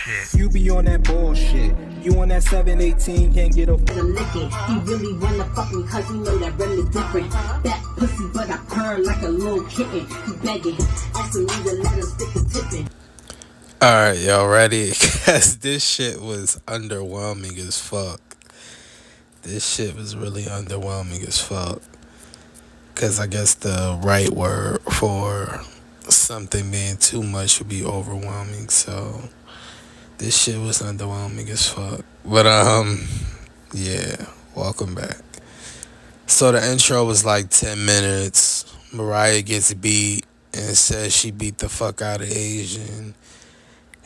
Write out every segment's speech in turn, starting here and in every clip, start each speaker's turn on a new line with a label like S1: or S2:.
S1: shit. You be on that bullshit. You on that 718, can't get a
S2: licking. He really wanna fuck me cause he know that really different. That pussy but I purr like a little kitten. He begging, asking me to let him stick the tipping.
S3: Alright, y'all ready? Cause this shit was underwhelming as fuck. This shit was really underwhelming as fuck. Cause I guess the right word for something being too much would be overwhelming. So this shit was underwhelming as fuck. But yeah, welcome back. So the intro was like 10 minutes. Mariah gets beat and says she beat the fuck out of Asian.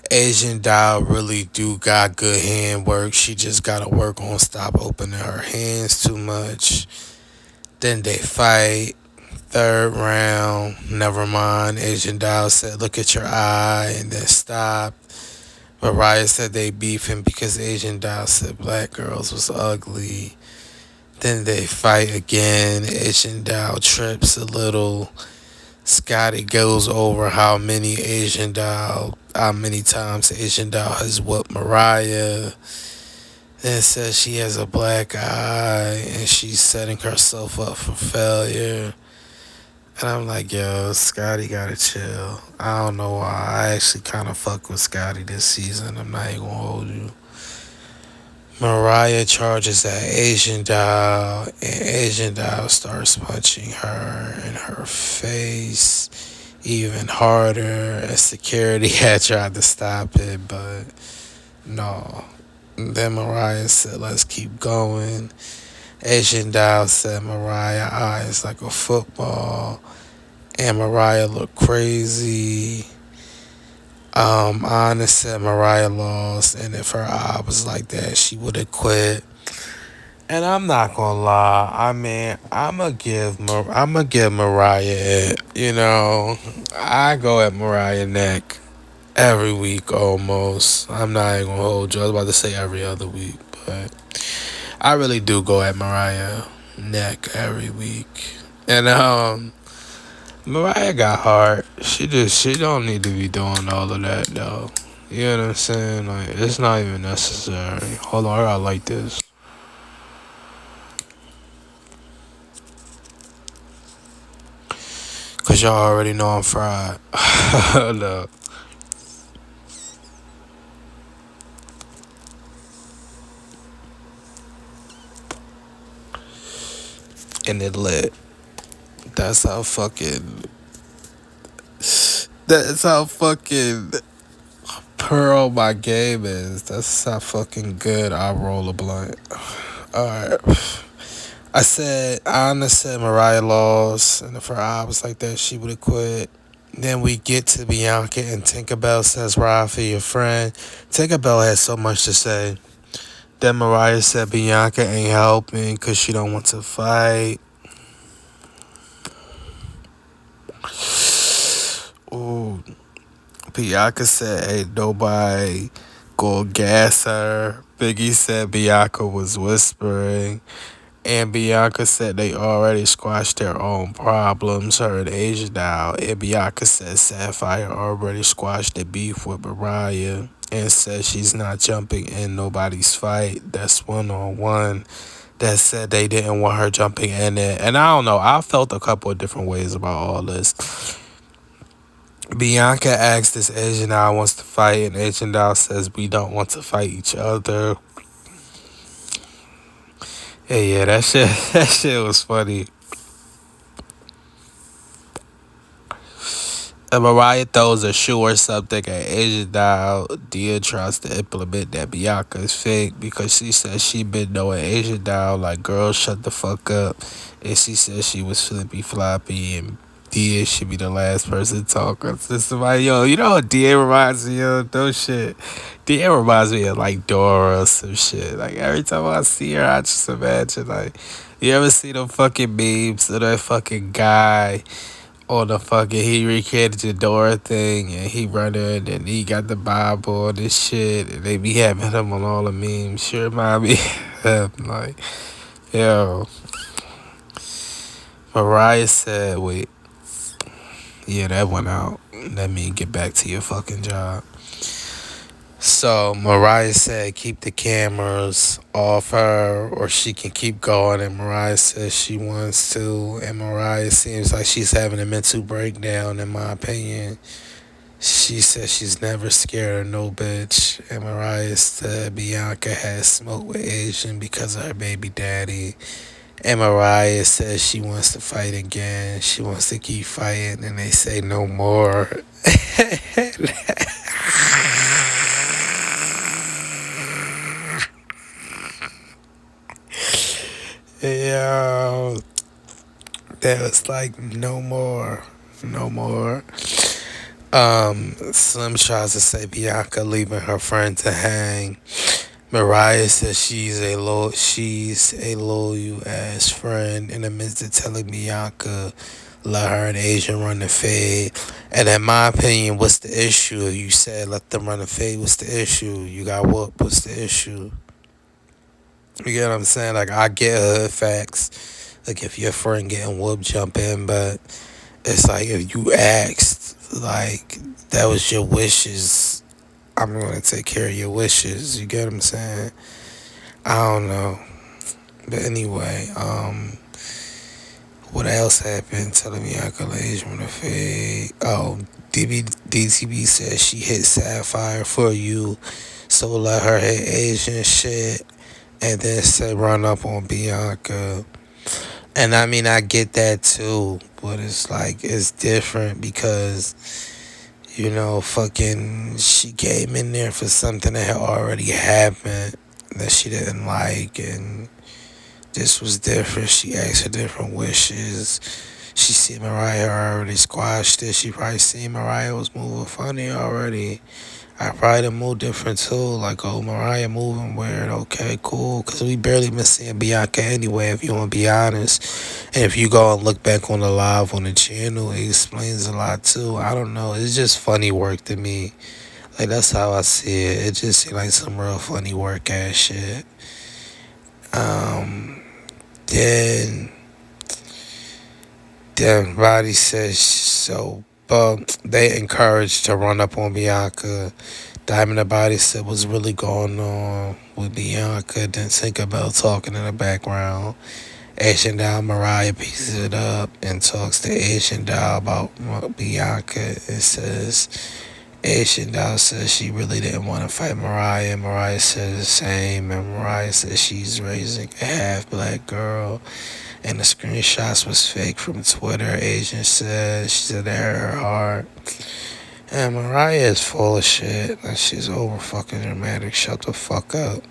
S3: Asian doll really do got good hand work. She just gotta work on stop opening her hands too much. Then they fight. Third round, never mind. Asian doll said, "Look at your eye," and then stop. Mariah said they beefing because Asian doll said black girls was ugly. Then they fight again. Asian doll trips a little. Scotty goes over how many times Asian doll has whooped Mariah. Then says she has a black eye and she's setting herself up for failure. And I'm like, yo, Scotty gotta chill. I don't know why. I actually kind of fuck with Scotty this season. I'm not even gonna hold you. Mariah charges at Asian doll, and Asian doll starts punching her in her face even harder. And security had tried to stop it, but no. Then Mariah said, "Let's keep going." Asian doll said Mariah eyes like a football, and Mariah looked crazy. Anna said Mariah lost, and if her eye was like that, she would have quit. And I'm not gonna lie. I mean, I'ma give Mariah it. You know, I go at Mariah neck every week almost. I'm not even gonna hold you. I was about to say every other week, but I really do go at Mariah neck every week. And Mariah got heart. She don't need to be doing all of that though. You know what I'm saying? Like, it's not even necessary. Hold on, I gotta like this. Cause y'all already know I'm fried. No. And it lit. That's how fucking pearl my game is. That's how fucking good I roll a blunt. Alright. Anna said Mariah lost, and if her eye was like that, she would have quit. Then we get to Bianca, and Tinkerbell says, "Ride for your friend." Tinkerbell had so much to say. Then Mariah said Bianca ain't helping because she don't want to fight. Ooh. Bianca said ain't nobody gonna gas her. Biggie said Bianca was whispering. And Bianca said they already squashed their own problems, her and Asia now. And Bianca said Sapphire already squashed the beef with Mariah and said she's not jumping in nobody's fight. That's one-on-one. That said they didn't want her jumping in it. And I don't know. I felt a couple of different ways about all this. Bianca asked this Asian doll wants to fight, and Asian doll says we don't want to fight each other. Yeah, that shit was funny. And Mariah throws a shoe or something at Asian doll. Dia tries to implement that Bianca is fake because she says she been knowing Asian doll like, girl, shut the fuck up. And she says she was flippy floppy and Dia should be the last person to talk to somebody. Yo, you know what Dia reminds me of? Those shit. Dia reminds me of like Dora or some shit. Like every time I see her, I just imagine like, you ever see them fucking memes of that fucking guy on the fucking, he recreated the Dora thing and he running and he got the Bible and this shit and they be having him on all the memes. Sure remind me of him. Like, yo. Mariah said, wait. Yeah, that went out. Let me get back to your fucking job. So Mariah said keep the cameras off her or she can keep going, and Mariah says she wants to, and Mariah seems like she's having a mental breakdown in my opinion. She says she's never scared of no bitch, and Mariah said Bianca has smoke with Asian because of her baby daddy. And Mariah says she wants to fight again. She wants to keep fighting, and they say no more. Yo, that was like no more, no more. Slim tries to say Bianca leaving her friend to hang. Mariah says she's a loyal ass friend in the midst of telling Bianca let her and Asian run the fade. And in my opinion, what's the issue? You said let them run the fade. What's the issue? You got whooped. What's the issue? You get what I'm saying? Like I get hood facts. Like if your friend getting whooped, jump in. But it's like if you asked, like that was your wishes. I'm gonna take care of your wishes. You get what I'm saying? I don't know. But anyway, what else happened? Telling me accolades from the fade. Oh, DTB said she hit Sapphire for you, so let her hit Asian shit, and then said run up on Bianca. And I mean, I get that too, but it's like it's different because fucking she came in there for something that had already happened that she didn't like, and this was different. She asked for different wishes. She see Mariah already squashed it. She probably seen Mariah was moving funny already. I probably done moved different too. Like, oh, Mariah moving weird. Okay, cool. Because we barely been seeing Bianca anyway, if you want to be honest. And if you go and look back on the live on the channel, it explains a lot too. I don't know. It's just funny work to me. Like, that's how I see it. It just seems like some real funny work ass shit. Then everybody says so. But they encouraged to run up on Bianca. Diamond the Body said what's really going on with Bianca. Then Tinkerbell talking in the background. Asian Doll Mariah pieces it up and talks to Asian Doll about Bianca. It says Asian Doll says she really didn't want to fight Mariah. Mariah says the same. And Mariah says she's raising a half black girl. And the screenshots was fake from Twitter. Asian said she said that hurt her heart. And Mariah is full of shit. And she's over fucking dramatic. Shut the fuck up.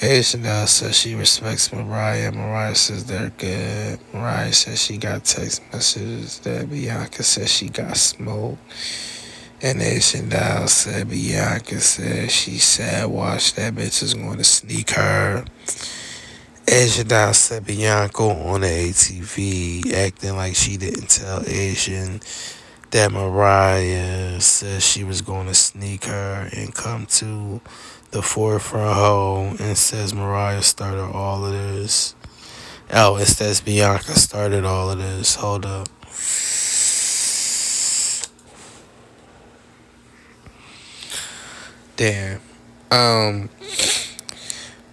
S3: Asian now says she respects Mariah. Mariah says they're good. Mariah says she got text messages that Bianca says she got smoke. And Asian Doll said Bianca said she sad watch that bitch is going to sneak her. Asian Doll said Bianca on the ATV acting like she didn't tell Asian that Mariah said she was going to sneak her and come to the forefront home, and says Mariah started all of this. Oh, it says Bianca started all of this. Hold up. Damn.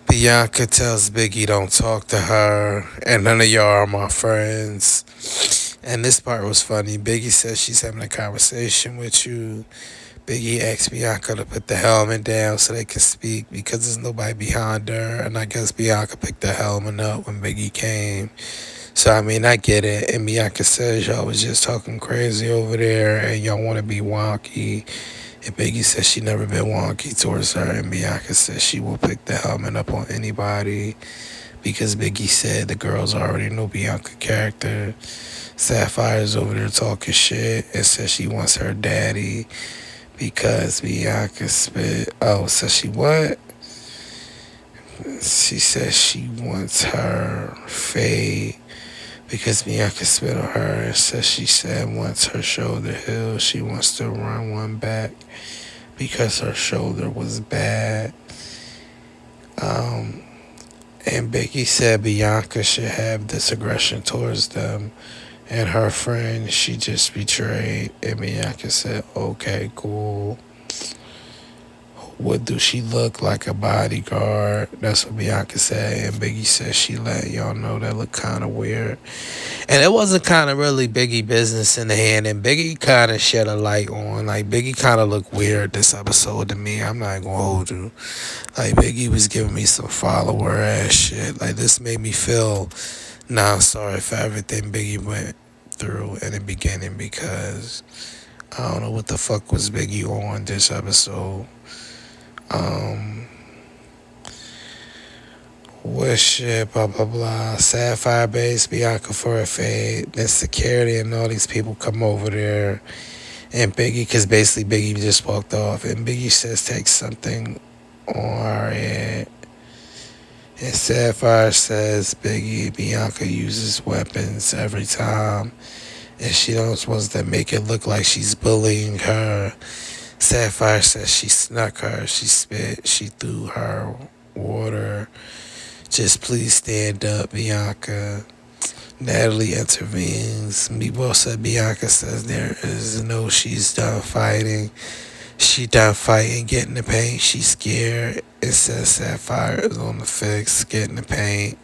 S3: Bianca tells Biggie don't talk to her, and none of y'all are my friends. And this part was funny. Biggie says she's having a conversation with you. Biggie asked Bianca to put the helmet down so they can speak because there's nobody behind her. And I guess Bianca picked the helmet up when Biggie came. So, I mean, I get it. And Bianca says y'all was just talking crazy over there and y'all want to be wonky. And Biggie says she never been wonky towards her. And Bianca says she will pick the helmet up on anybody because Biggie said the girls already know Bianca's character. Sapphire's over there talking shit and says she wants her daddy because Bianca spit. Oh, so she what? She says she wants her fade because Bianca spit on her and says she said once her shoulder heals, she wants to run one back because her shoulder was bad. And Becky said Bianca should have this aggression towards them. And her friend, she just betrayed. And Bianca said, okay, cool. what do she look like a bodyguard? That's what Bianca said. And Biggie said she let y'all know that looked kind of weird. And it wasn't kind of really Biggie business in the hand. And Biggie kind of shed a light on. Like, Biggie kind of looked weird this episode to me. I'm not going to hold you. Like, Biggie was giving me some follower ass shit. Like, this made me feel sorry for everything Biggie went through in the beginning, because I don't know what the fuck was Biggie on this episode. What shit, blah, blah, blah. Sapphire base, Bianca for a fade. Then security and all these people come over there. And Biggie, because basically Biggie just walked off. And Biggie says, take something on our head. And Sapphire says, Bianca uses weapons every time. And she don't wants to make it look like she's bullying her. Sapphire says she snuck her. She spit. She threw her water. Just please stand up, Bianca. Natalie intervenes. Meatball said Bianca says there is no, she's done fighting. She done fighting, getting the paint. She's scared. It says Sapphire is on the fix, getting the paint.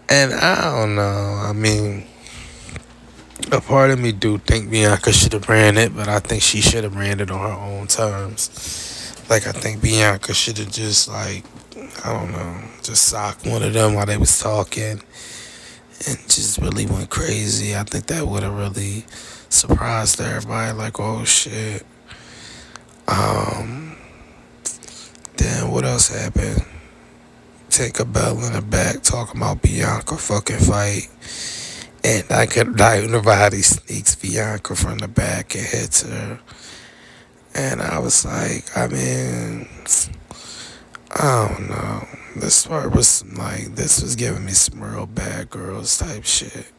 S3: And I don't know. I mean, a part of me do think Bianca should have ran it, but I think she should have ran it on her own terms. Like, I think Bianca should have just, like, I don't know, just socked one of them while they was talking and just really went crazy. I think that would have really surprised everybody. Like, oh shit. Then what else happened? Tinkerbell in the back talking about Bianca fucking fight. And nobody sneaks Bianca from the back and hits her. And I was like, I mean, I don't know. This part was some, like, this was giving me some real bad girls type shit.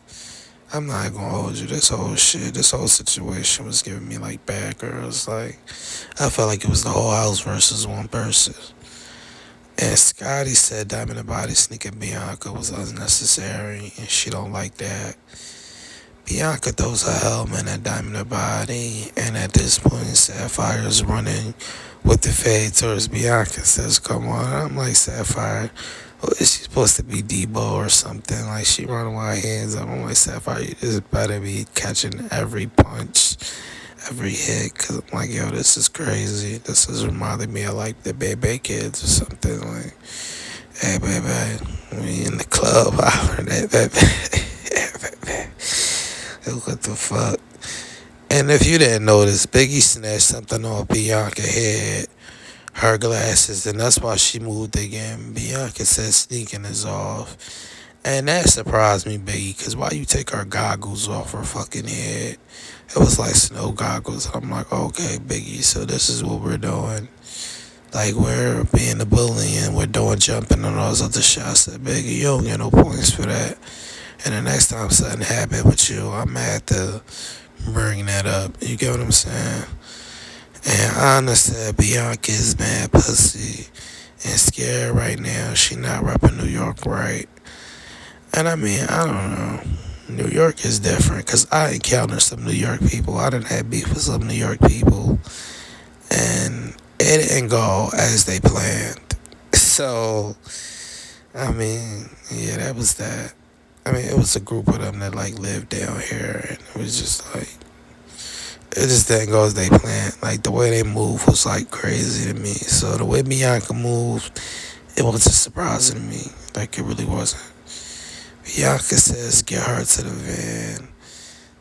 S3: I'm not gonna hold you. This whole situation was giving me like bad girls. Like, I felt like it was the whole house versus one person. And Scotty said Diamond and Body sneaking Bianca was unnecessary, and she don't like that. Bianca throws her helmet at Diamond and Body, and at this point, Sapphire's running with the fade towards Bianca. Says, "Come on!" I'm like, Sapphire, is she supposed to be Debo or something? Like, she running with her hands up. I'm like, Sapphire, you just better be catching every punch, every hit, because I'm like, yo, this is crazy. This is reminding me of like the Bebe Kids or something. Like, hey, baby, we in the club hollering at baby. What the fuck? And if you didn't notice, Biggie snatched something off Bianca's head, her glasses, and that's why she moved again. Bianca said sneaking is off. And that surprised me, Biggie, because why you take her goggles off her fucking head? It was like snow goggles. I'm like, okay, Biggie, so this is what we're doing. Like, we're being a bully and we're doing jumping and all those other shots. I said, Biggie, you don't get no points for that. And the next time something happened with you, I'm mad to bring that up. You get what I'm saying? And Anna said Bianca is mad pussy and scared right now. She not repping New York right. And I mean, I don't know. New York is different, because I encountered some New York people. I done had beef with some New York people, and it didn't go as they planned. So, I mean, yeah, that was that. I mean, it was a group of them that like lived down here, and it was just like, it just didn't go as they planned. Like, the way they moved was like crazy to me. So the way Bianca moved, it wasn't surprising to me. Like, it really wasn't. Bianca says get her to the van.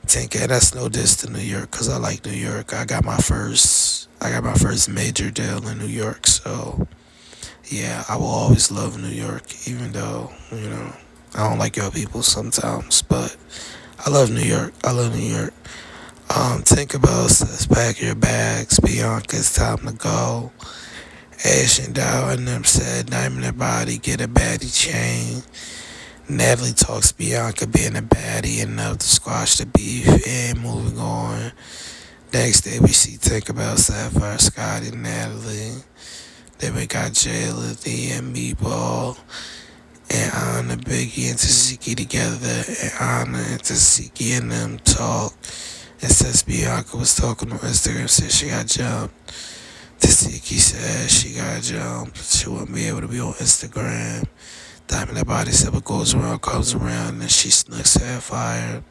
S3: Tinker, that's no diss to New York, because I like New York. I got my first major deal in New York, so yeah, I will always love New York, even though, you know, I don't like your people sometimes, but I love New York. Tinkerbell says pack your bags, Bianca, it's time to go. Ash and Dow and them said Diamond and Body, get a baddie chain. Natalie talks Bianca being a baddie enough to squash the beef, and moving on. Next day we see Tinkerbell, Sapphire, Scotty, Natalie. Then we got Jayla, and Meatball, and Anna, Biggie, and Tashiki together. And Anna and Tashiki and them talk. And says Bianca was talking on Instagram, said she got jumped. Tasiki said she got jumped. She wouldn't be able to be on Instagram. Diamond Body said what goes around comes around, and she snuck Sapphire.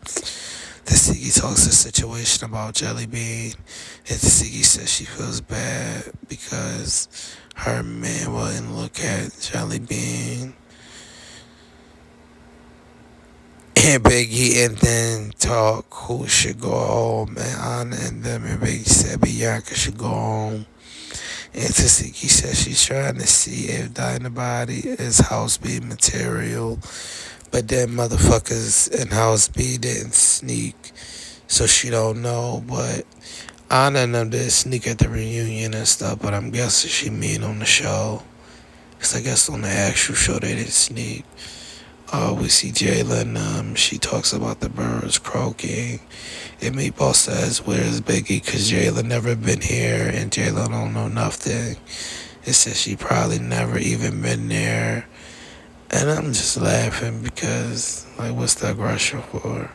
S3: Tasiki talks the situation about Jelly Bean, and Tasiki says she feels bad because her man wouldn't look at Jelly Bean. And Biggie and then talk who should go home, and Anna and them and Biggie said Bianca should go home. And Tasiki said she's trying to see if Dynabody is House B material, but then motherfuckers in House B didn't sneak, so she don't know. But Anna and them did sneak at the reunion and stuff, but I'm guessing she mean on the show. Cause I guess on the actual show they didn't sneak. We see Jayla and she talks about the birds croaking. And Meatball says, where's Biggie? Cause Jayla never been here and Jayla don't know nothing. It says she probably never even been there. And I'm just laughing because, like, what's the aggression for?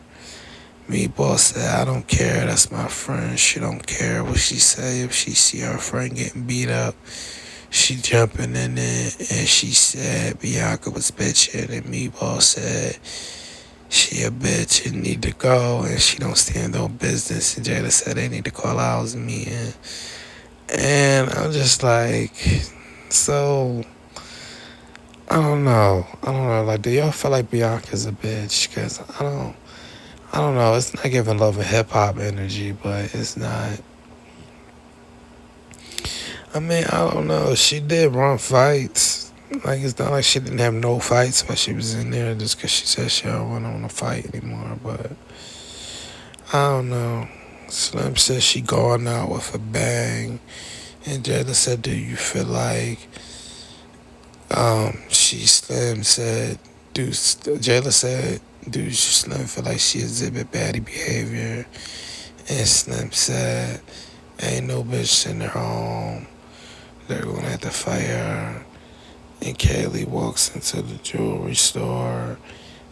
S3: Meatball said, I don't care, that's my friend. She don't care what she say. If she see her friend getting beat up, she jumping in it. And she said Bianca was bitching, and Meatball said she a bitch and need to go, and she don't stand on business. And Jada said they need to call ours meeting. And I'm just like, so I don't know. Like, do y'all feel like Bianca's a bitch? Cause I don't know. It's not giving Love and Hip Hop energy, but it's not. I mean, I don't know. She did run fights. Like, it's not like she didn't have no fights, but she was in there just because she said she don't want to fight anymore. But I don't know. Slim said she going out with a bang. And Jada said, do you feel like Slim said, Jayla said, do Slim feel like she exhibit baddie behavior? And Slim said, ain't no bitch send her home. They're gonna have to fire her. And Kaylee walks into the jewelry store,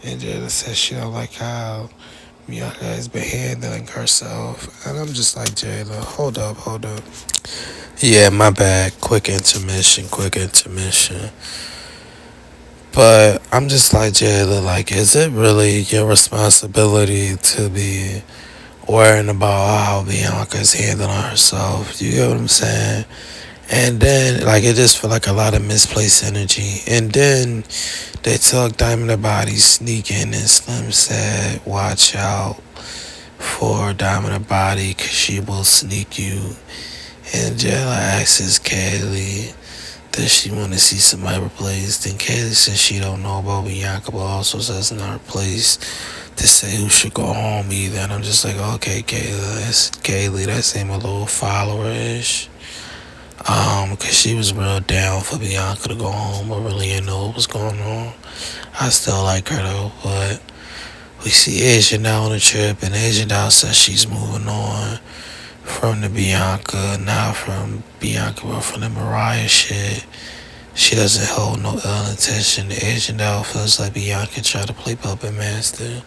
S3: and Jayla says she don't like how Bianca has been handling herself. And I'm just like, Jayla, hold up. Yeah, my bad. Quick intermission. But I'm just like, Jayla, like, is it really your responsibility to be worrying about how Bianca's handling herself? You get what I'm saying? And then, like, it just feel like a lot of misplaced energy. And then they took Diamond the Body sneaking, and Slim said, watch out for Diamond the Body, cause she will sneak you. And Jayla asks Kaylee, does she want to see somebody replaced? And Kaylee says she don't know about Bianca, but also says it's not replaced to say who should go home either. And I'm just like, okay, Kaylee, that seemed a little follower-ish. Cause she was real down for Bianca to go home, but really didn't know what was going on. I still like her though, but we see Asia now on the trip, and Asia now says she's moving on from the Bianca, not from Bianca, but from the Mariah shit. She doesn't hold no ill intention. Asia now feels like Bianca tried to play puppet master.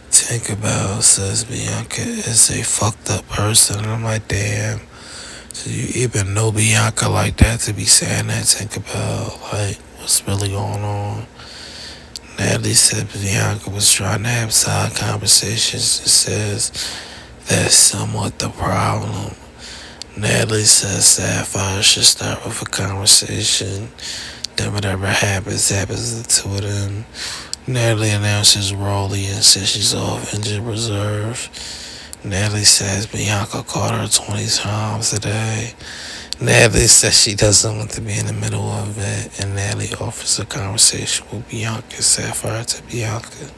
S3: Tinkerbell says Bianca is a fucked up person, and I'm like, damn. So you even know Bianca like that to be saying that, Tinkerbell? Like, what's really going on? Natalie said Bianca was trying to have side conversations and says that's somewhat the problem. Natalie says Sapphire should start with a conversation. Then whatever happens the two of them. Natalie announces Rolly and says she's off injured reserve. Natalie says Bianca called her 20 times today. Natalie says she doesn't want to be in the middle of it, and Natalie offers a conversation with Bianca Sapphire to Bianca.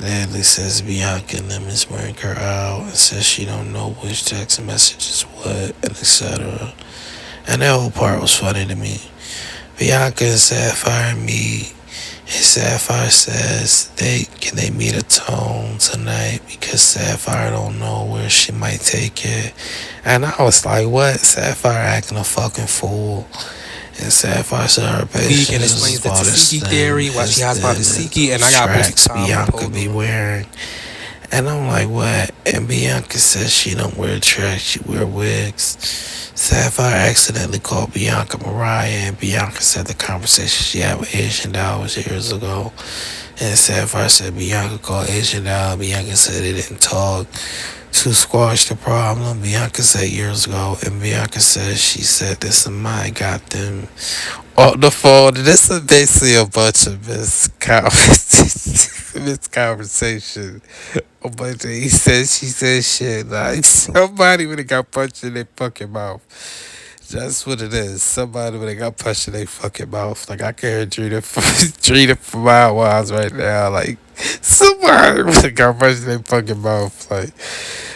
S3: Natalie says Bianca and them is wearing her out and says she don't know which text messages what, and etc. And that whole part was funny to me. Bianca and Sapphire meet. And Sapphire says can they meet a tone tonight because Sapphire don't know where she might take it. And I was like, what? Sapphire acting a fucking fool. And Sapphire said her patience
S4: and explains the Tasiki theory, why she has about Tasiki, and I got posted
S3: Bianca be wearing. And I'm like, what? And Bianca says she don't wear tracks, she wear wigs. Sapphire accidentally called Bianca Mariah, and Bianca said the conversation she had with Asian Doll was years ago. And Sapphire said Bianca called Asian Doll. Bianca said they didn't talk to squash the problem. Bianca said years ago, and Bianca said she said this and mine got them on the phone. And this is basically a bunch of misconversation. A bunch of he said, she said shit. Like somebody when they got punched in their fucking mouth. That's what it is. Somebody when they got punched in their fucking mouth. Like I can hear Drita Drita from my miles right now. Like somebody when they got punched in their fucking mouth. Like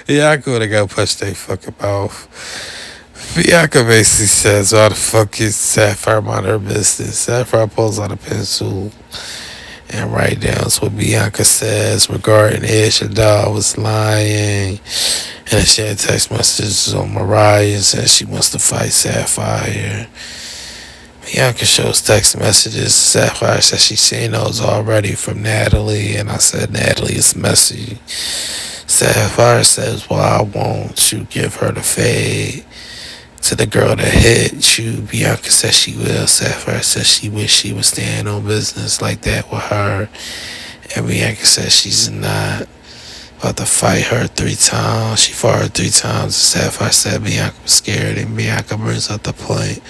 S3: yeah, I could have got punched in their fucking mouth. Bianca basically says, why the fuck is Sapphire mind her business? Sapphire pulls out a pencil and write down what Bianca says regarding Ish and Doll was lying. And she had text messages on Mariah saying she wants to fight Sapphire. Bianca shows text messages. Sapphire says she's seen those already from Natalie. And I said, Natalie is messy. Sapphire says, well, I won't you give her the fade to the girl that hit you. Bianca says she will. Sapphire says she wish she was staying on business like that with her. And Bianca says she's not about to fight her 3 times. She fought her 3 times. Sapphire said Bianca was scared, and Bianca brings up the point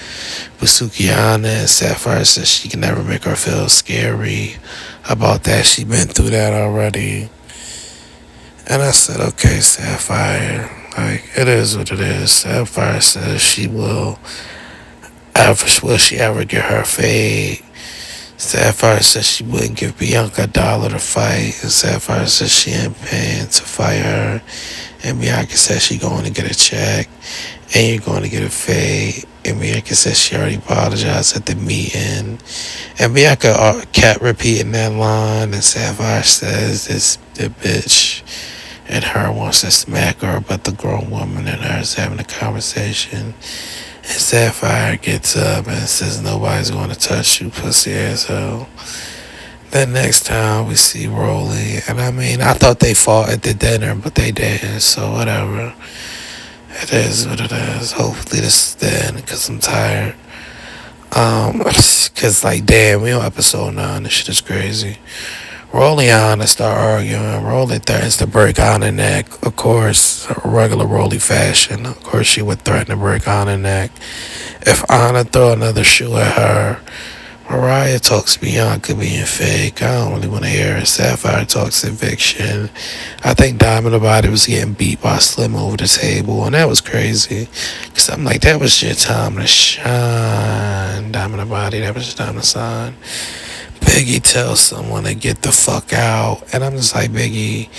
S3: with Sukihana, and Sapphire says she can never make her feel scary about that. She been through that already. And I said, okay, Sapphire, like, it is what it is. Sapphire says she will she ever get her fade? Sapphire says she wouldn't give Bianca $1 to fight. And Sapphire says she ain't paying to fight her. And Bianca says she going to get a check. And you're going to get a fade. And Bianca says she already apologized at the meeting. And Bianca kept repeating that line. And Sapphire says this the bitch and her wants to smack her, but the grown woman and her is having a conversation. And Sapphire gets up and says, nobody's going to touch you, pussy asshole. Then next time we see Rolly, and I mean, I thought they fought at the dinner, but they didn't, so whatever. It is what it is. Hopefully this is the end, because I'm tired. Because, like, damn, we on episode 9. This shit is crazy. Rolly and Anna start arguing. Rolly threatens to break Anna's neck. Of course, regular Rolly fashion. Of course, she would threaten to break Anna's neck if Anna throw another shoe at her. Mariah talks Bianca being fake. I don't really want to hear it. Sapphire talks eviction. I think Diamond Body was getting beat by Slim over the table, and that was crazy. Because I'm like, that was your time to shine. Diamond Body, that was your time to shine. Biggie tells someone to get the fuck out. And I'm just like, Biggie,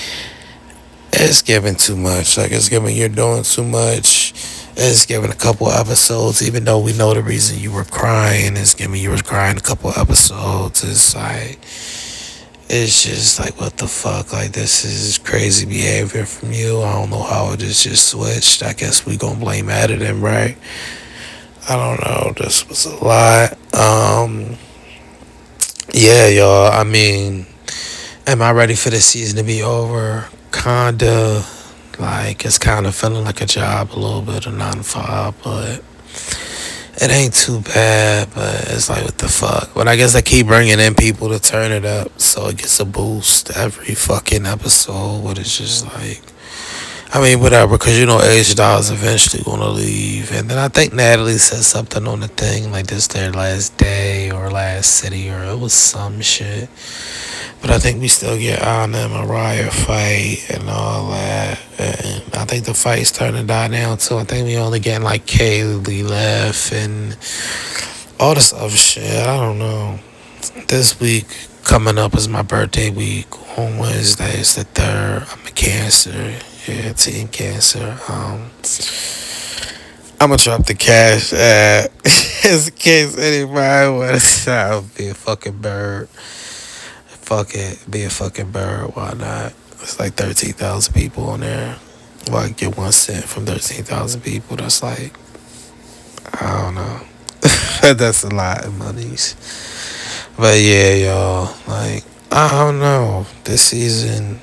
S3: it's giving too much. Like, it's giving you're doing too much. It's giving a couple episodes, even though we know the reason you were crying. It's giving you were crying a couple episodes. It's like, it's just like, what the fuck? Like, this is crazy behavior from you. I don't know how it just switched. I guess we gonna blame editing, right? I don't know. This was a lot. Yeah, y'all. I mean, am I ready for the season to be over? Kinda. Like, it's kind of feeling like a job a little bit, a 9 to 5, but it ain't too bad. But it's like, what the fuck? But I guess I keep bringing in people to turn it up, so it gets a boost every fucking episode. But it's just like, I mean, whatever, because you know H-Doll is eventually going to leave. And then I think Natalie said something on the thing, like this their last day or last city, or it was some shit. But I think we still get Anna and Mariah fight and all that. And I think the fight's starting to die down, too. I think we only getting, like, Kaylee left and all this other shit. I don't know. This week coming up is my birthday week. On Wednesday is the 3rd. I'm a Cancer. Yeah, Team Cancer. I'm gonna drop the cash just in case anybody wants to be a fucking bird. Fuck it, be a fucking bird. Why not? It's like 13,000 people on there. Well, I get 1 cent from 13,000 people. That's like, I don't know. That's a lot of monies. But yeah, y'all. Like, I don't know. This season,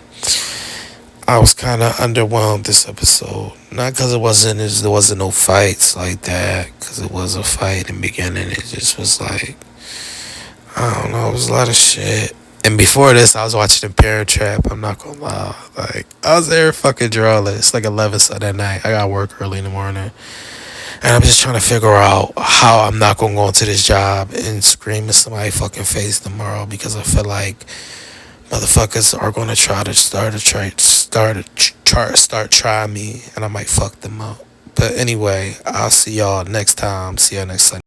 S3: I was kind of underwhelmed this episode. Not because there wasn't no fights like that, because it was a fight in the beginning. It just was like, I don't know, it was a lot of shit. And before this, I was watching the Parent Trap. I'm not gonna lie. Like, I was there fucking drawing. It's like 11 Sunday night. I got work early in the morning. And I'm just trying to figure out how I'm not gonna go into this job and scream in somebody's fucking face tomorrow, because I feel like motherfuckers are gonna try to start trying me, and I might fuck them up. But anyway, I'll see y'all next time. See y'all next Sunday.